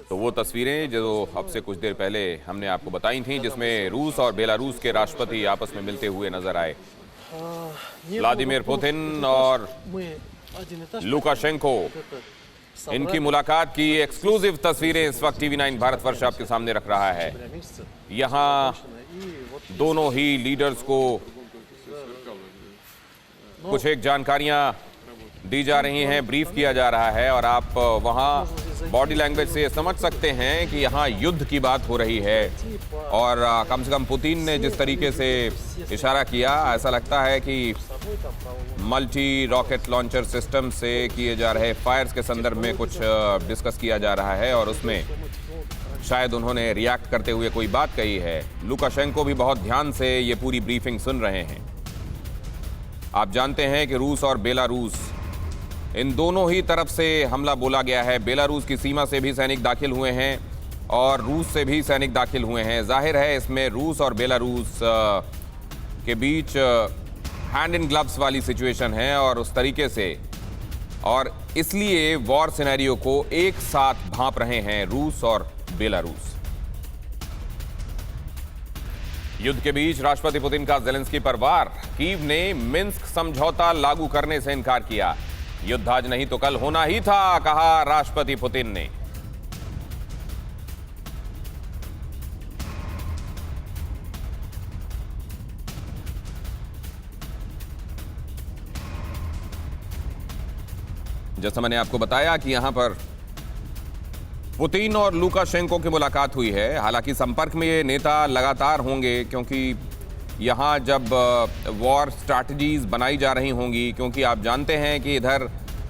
तो वो तस्वीरें जो अब से कुछ देर पहले हमने आपको बताई थी, जिसमें रूस और बेलारूस के राष्ट्रपति आपस में मिलते हुए नजर आए। व्लादिमीर पुतिन और लुकाशेंको, इनकी मुलाकात की एक्सक्लूसिव तस्वीरें इस वक्त टीवी9 भारतवर्ष आपके सामने रख रहा है। यहां दोनों ही लीडर्स को कुछ एक जानकारियां दी जा रही हैं, ब्रीफ किया जा रहा है, और आप वहां बॉडी लैंग्वेज से समझ सकते हैं कि यहां युद्ध की बात हो रही है। और कम से कम पुतिन ने जिस तरीके से इशारा किया, ऐसा लगता है कि मल्टी रॉकेट लॉन्चर सिस्टम से किए जा रहे फायर्स के संदर्भ में कुछ डिस्कस किया जा रहा है, और उसमें शायद उन्होंने रिएक्ट करते हुए कोई बात कही है। लुकाशेंको भी बहुत ध्यान से ये पूरी ब्रीफिंग सुन रहे हैं। आप जानते हैं कि रूस और बेलारूस, इन दोनों ही तरफ से हमला बोला गया है। बेलारूस की सीमा से भी सैनिक दाखिल हुए हैं और रूस से भी सैनिक दाखिल हुए हैं। जाहिर है इसमें रूस और बेलारूस के बीच हैंड इन ग्लव्स वाली सिचुएशन है, और उस तरीके से, और इसलिए वॉर सिनेरियो को एक साथ भांप रहे हैं रूस और बेलारूस। युद्ध के बीच राष्ट्रपति पुतिन का ज़ेलेंस्की पर वार। कीव ने मिन्स्क समझौता लागू करने से इनकार किया। युद्ध आज नहीं तो कल होना ही था, कहा राष्ट्रपति पुतिन ने। जैसा मैंने आपको बताया कि यहां पर पुतिन और लुकाशेंको की मुलाकात हुई है। हालांकि संपर्क में ये नेता लगातार होंगे, क्योंकि यहाँ जब वॉर स्ट्रैटेजीज बनाई जा रही होंगी, क्योंकि आप जानते हैं कि इधर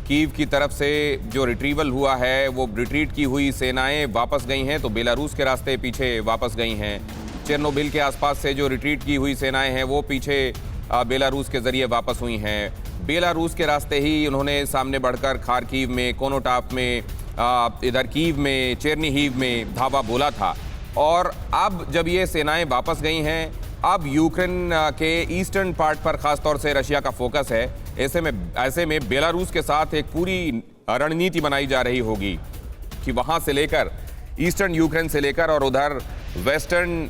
कीव की तरफ से जो रिट्रीवल हुआ है, वो रिट्रीट की हुई सेनाएं वापस गई हैं, तो बेलारूस के रास्ते पीछे वापस गई हैं। चेरनोबिल के आसपास से जो रिट्रीट की हुई सेनाएं हैं, वो पीछे बेलारूस के ज़रिए वापस हुई हैं। बेलारूस के रास्ते ही उन्होंने सामने बढ़कर खार्किव में, कोनोटाप में, इधर कीव में, चेरनीहिव में धावा बोला था। और अब जब ये सेनाएं वापस गई हैं, अब यूक्रेन के ईस्टर्न पार्ट पर खासतौर से रशिया का फोकस है। ऐसे में बेलारूस के साथ एक पूरी रणनीति बनाई जा रही होगी कि वहां से लेकर ईस्टर्न यूक्रेन से लेकर और उधर वेस्टर्न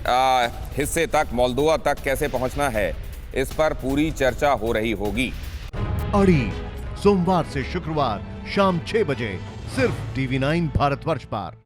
हिस्से तक, मोल्दोवा तक कैसे पहुंचना है, इस पर पूरी चर्चा हो रही होगी। अड़ी सोमवार से शुक्रवार शाम 6 बजे सिर्फ टीवी9 भारतवर्ष पर।